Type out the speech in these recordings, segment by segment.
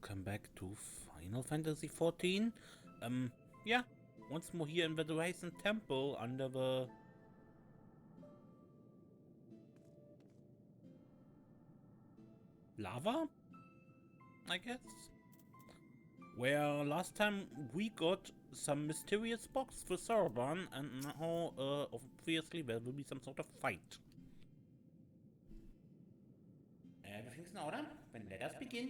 welcome back to Final Fantasy XIV. Yeah, once more here in the Horizon Temple under the lava, I guess. Where last time we got some mysterious box for Soroban, and now, obviously there will be some sort of fight. Everything's in order, then let us begin.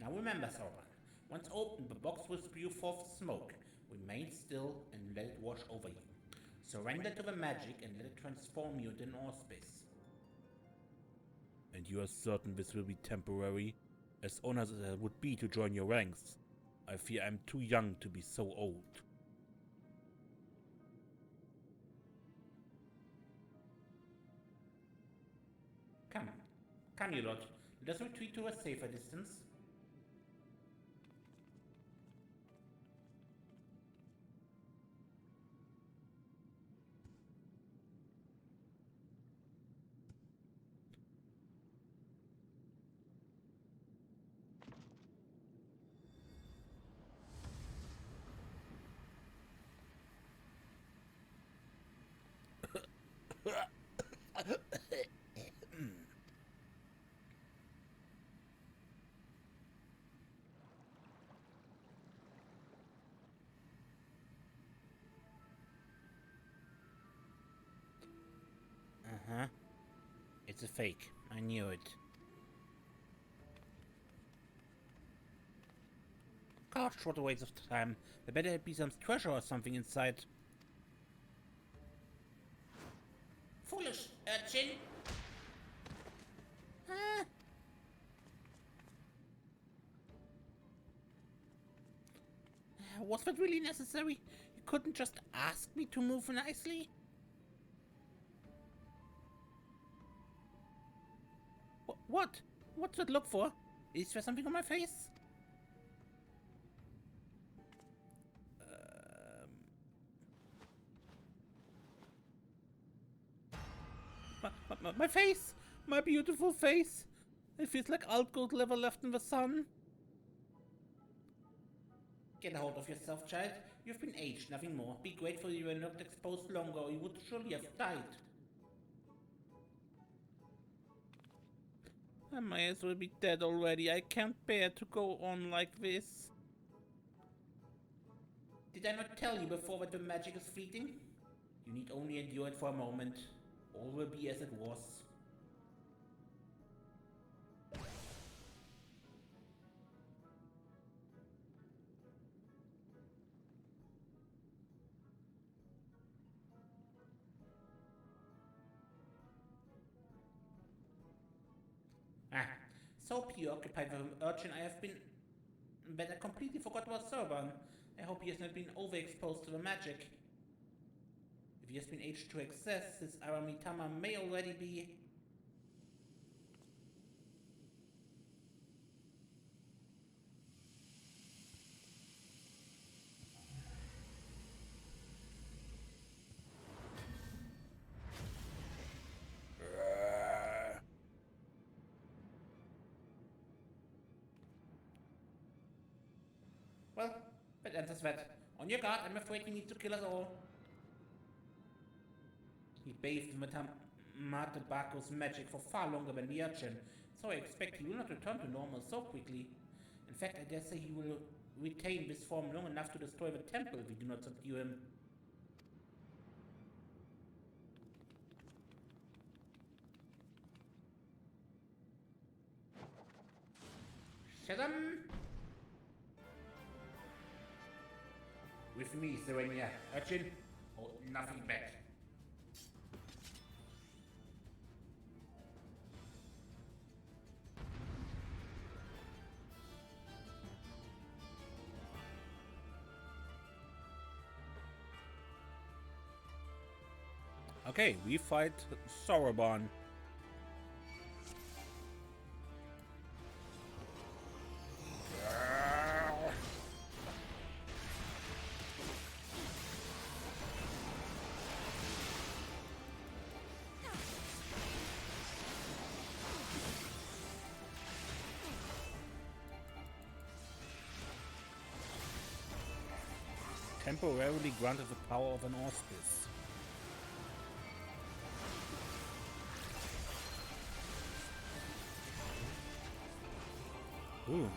Now remember, Soroban, once opened, the box will spew forth smoke. Remain still and let it wash over you. Surrender to the magic and let it transform you into an Auspice. And you are certain this will be temporary? As honored as I would be to join your ranks, I fear I'm too young to be so old. Come, you lot. Let us retreat to a safer distance. Uh-huh. It's a fake. I knew it. Gosh, what a waste of time. There better be some treasure or something inside. Foolish urchin! Huh? Was that really necessary? You couldn't just ask me to move nicely? What? What's that look for? Is there something on my face? My face! My beautiful face! It feels like alt gold level left in the sun. Get a hold of yourself, child. You've been aged, nothing more. Be grateful you were not exposed longer, or you would surely have died. I might as well be dead already. I can't bear to go on like this. Did I not tell you before that the magic is fleeting? You need only endure it for a moment. All will be as it was. So preoccupied with an urchin I have been that I completely forgot about Soroban. I hope he has not been overexposed to the magic. If he has been aged to excess, his Aramitama may already be... Well, that answers that. On your guard, I'm afraid he needs to kill us all. He bathed in Matabako's magic for far longer than the urchin, so I expect he will not return to normal so quickly. In fact, I dare say he will retain this form long enough to destroy the temple if we do not subdue him. Shazam! With me, Serenia. Urchin, hold nothing back. Okay, we fight Soroban. Temporarily granted the power of an Auspice. Ooh.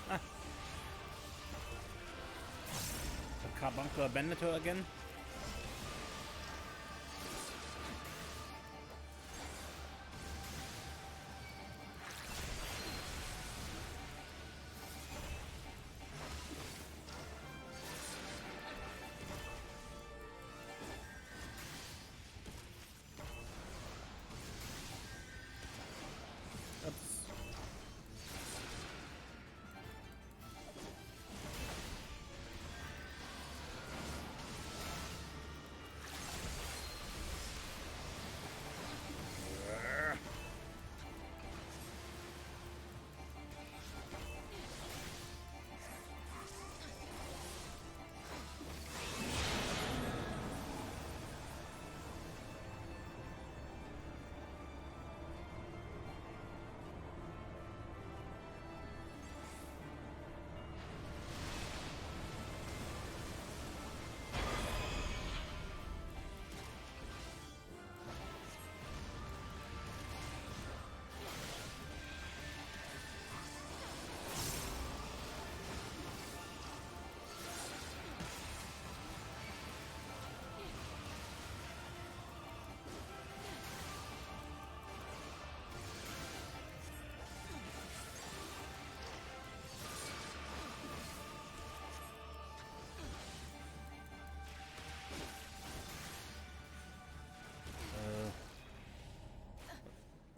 Ah. The Carbuncle abandoned her again.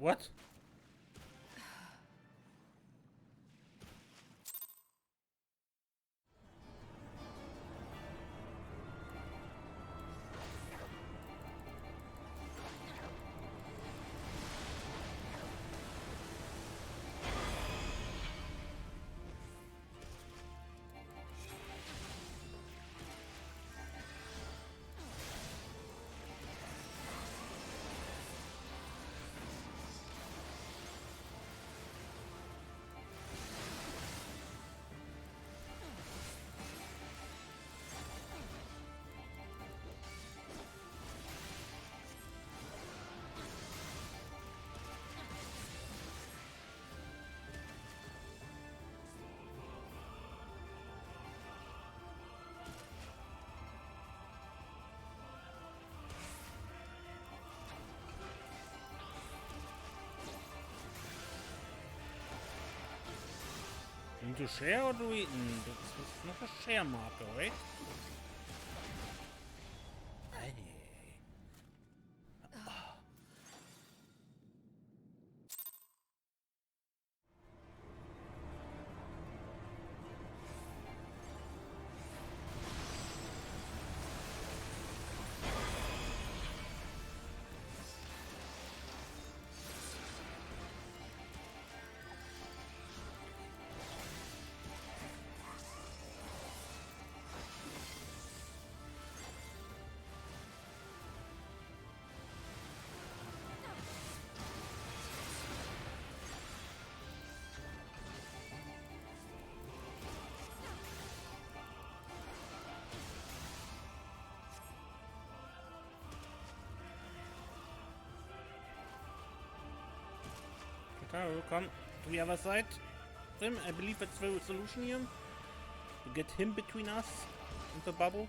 What? Need to share or do we? That's not a share marker, right? We'll come to the other side. Him, I believe that's the solution here. To get him between us and the bubbles.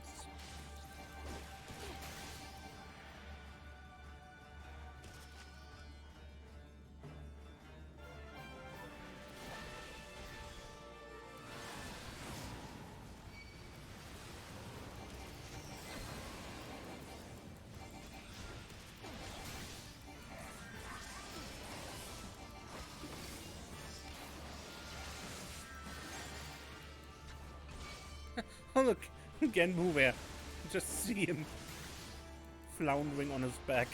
Oh look, Genbu there. Just see him floundering on his back.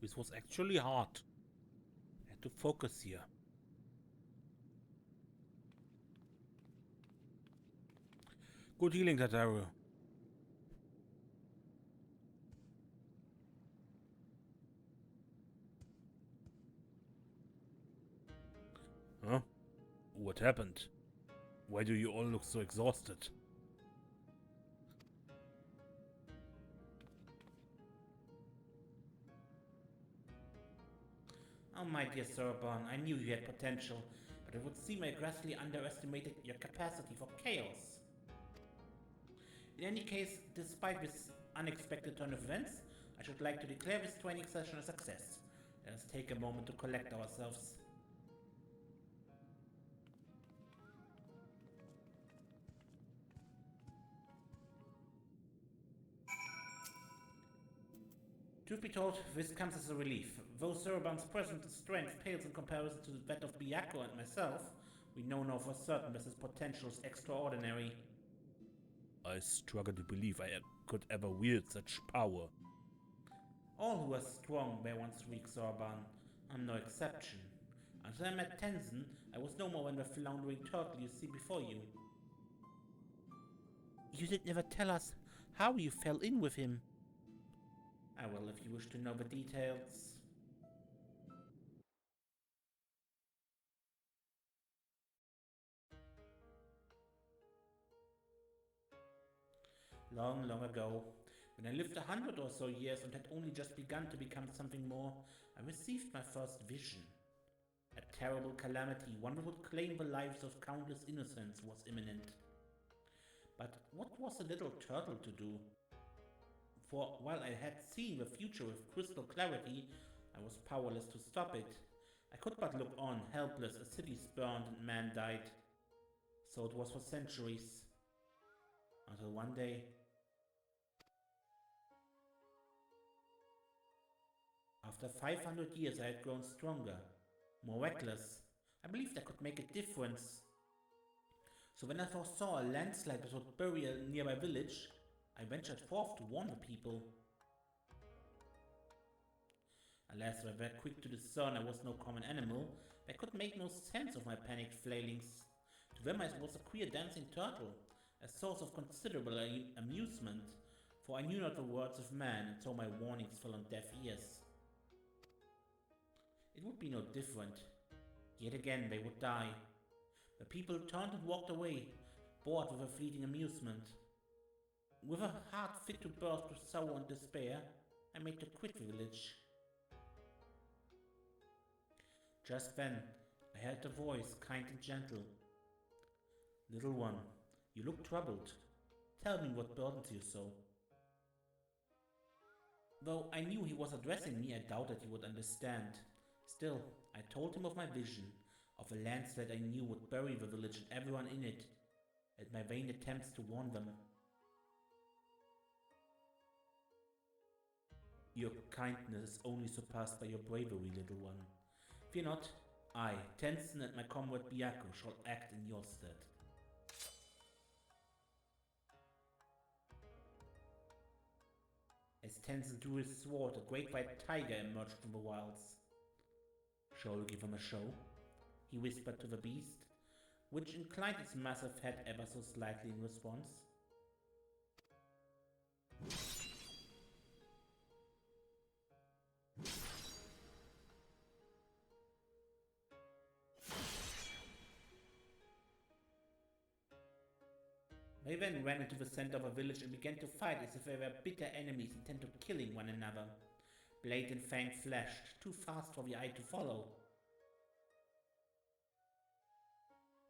This was actually hard. I had to focus here. Good healing, Tataru. Huh? What happened? Why do you all look so exhausted? Oh my dear Soroban, I knew you had potential, but it would seem I grossly underestimated your capacity for chaos. In any case, despite this unexpected turn of events, I should like to declare this training session a success. Let us take a moment to collect ourselves. Truth be told, this comes as a relief. Though Soroban's present strength pales in comparison to that of Byakuya and myself, we know now for certain that his potential is extraordinary. I struggle to believe I could ever wield such power. All who are strong were once weak, Soroban. I'm no exception. Until I met Tenzin, I was no more than the floundering turtle you see before you. You did never tell us how you fell in with him. I will if you wish to know the details. Long, long ago, when I lived 100 or so years and had only just begun to become something more, I received my first vision. A terrible calamity, one that would claim the lives of countless innocents, was imminent. But what was a little turtle to do? For while I had seen the future with crystal clarity, I was powerless to stop it. I could but look on, helpless, as cities burned and men died. So it was for centuries. Until one day, after 500 years, I had grown stronger, more reckless. I believed I could make a difference. So when I foresaw a landslide that would bury a nearby village, I ventured forth to warn the people. Alas, they were quick to discern I was no common animal. They could make no sense of my panicked flailings. To them I was a queer dancing turtle, a source of considerable amusement, for I knew not the words of man, and so my warnings fell on deaf ears. It would be no different. Yet again they would die. The people turned and walked away, bored with a fleeting amusement. With a heart fit to burst with sorrow and despair, I made to quit the village. Just then, I heard a voice, kind and gentle. Little one, you look troubled. Tell me what burdens you so. Though I knew he was addressing me, I doubted he would understand. Still, I told him of my vision, of a landslide I knew would bury the village and everyone in it, and my vain attempts to warn them. Your kindness is only surpassed by your bravery, little one. Fear not, I, Tenson, and my comrade Biako shall act in your stead. As Tenson drew his sword, a great white tiger emerged from the wilds. Shall we give him a show? He whispered to the beast, which inclined its massive head ever so slightly in response. They then ran into the center of a village and began to fight as if they were bitter enemies intent on killing one another. Blade and fang flashed, too fast for the eye to follow.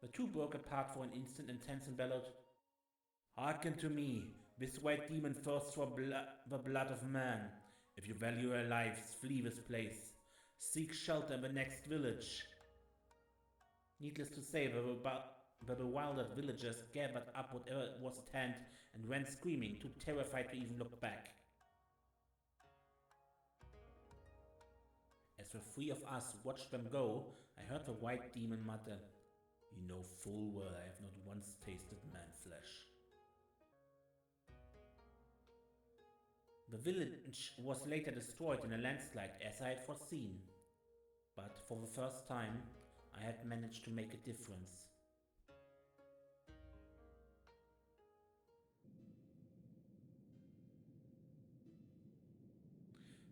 The two broke apart for an instant and Tenson bellowed, "Hearken to me, this white demon thirsts for the blood of man. If you value your lives, flee this place. Seek shelter in the next village." Needless to say, the bewildered villagers gathered up whatever was at hand and ran screaming, too terrified to even look back. As the three of us watched them go, I heard the white demon mutter, "You know full well I have not once tasted man-flesh." The village was later destroyed in a landslide as I had foreseen, but for the first time I had managed to make a difference.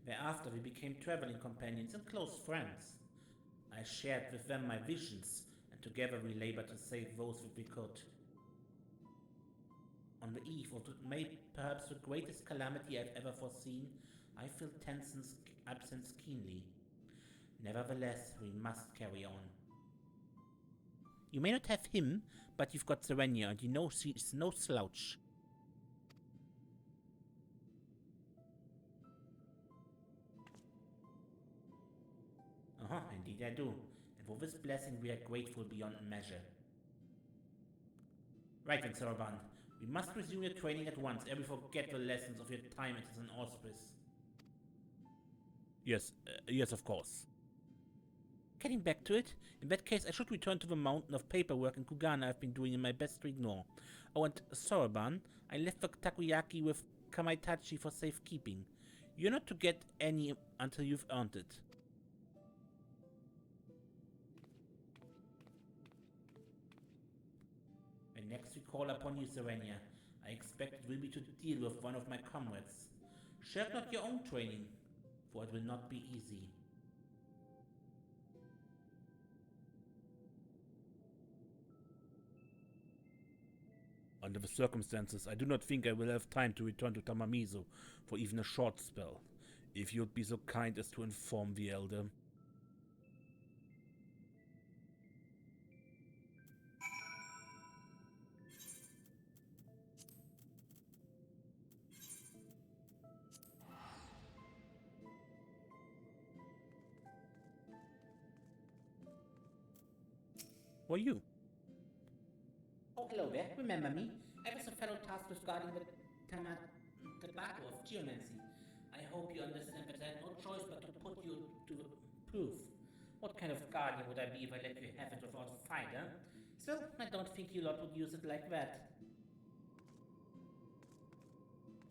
Thereafter we became traveling companions and close friends. I shared with them my visions, and together we labored to save those that we could. On the eve of perhaps the greatest calamity I've ever foreseen, I feel Tenson's absence keenly. Nevertheless, we must carry on. You may not have him, but you've got Serenia, and you know she's no slouch. Indeed I do, and for this blessing we are grateful beyond measure. Right then, Soroban, we must resume your training at once, ere we forget the lessons of your time as an Auspice. Yes, of course. Getting back to it, in that case I should return to the mountain of paperwork in Kugana I've been doing in my best to ignore. Oh, and Soroban, I left the takoyaki with Kamaitachi for safekeeping. You're not to get any until you've earned it. When next we call upon you, Serenia, I expect it will be to deal with one of my comrades. Shirk not your own training, for it will not be easy. Under the circumstances, I do not think I will have time to return to Tamamizu for even a short spell. If you'd be so kind as to inform the Elder. Who are you? Oh, hello there. Remember me? I was a fellow tasked with guarding the tobacco of geomancy. I hope you understand that I had no choice but to put you to the proof. What kind of guardian would I be if I let you have it without a fight, huh? Still, I don't think you lot would use it like that.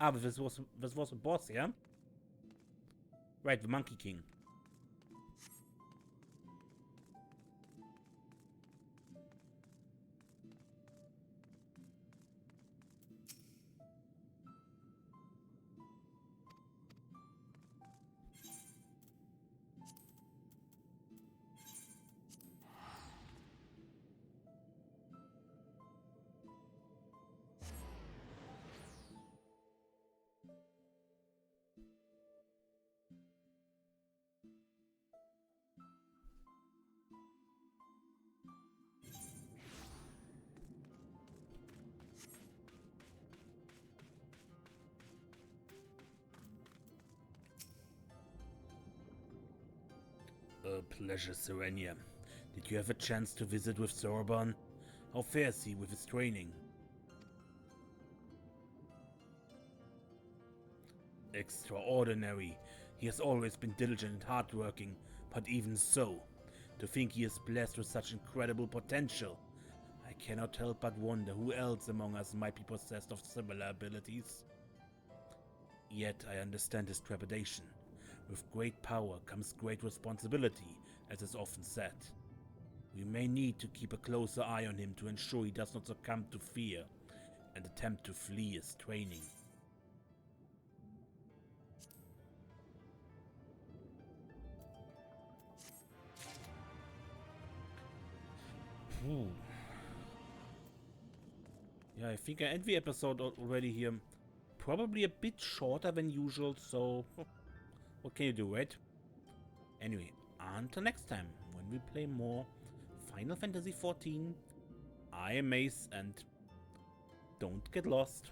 Ah, but this was a boss, yeah? Right, the Monkey King. A pleasure, Serenia. Did you have a chance to visit with Soroban? How fares he with his training? Extraordinary. He has always been diligent and hardworking, but even so, to think he is blessed with such incredible potential. I cannot help but wonder who else among us might be possessed of similar abilities. Yet I understand his trepidation. With great power comes great responsibility, as is often said. We may need to keep a closer eye on him to ensure he does not succumb to fear and attempt to flee his training. Yeah, I think I end the episode already here. Probably a bit shorter than usual, so what can you do, right? Anyway, until next time, when we play more Final Fantasy XIV, I am Mace, and don't get lost.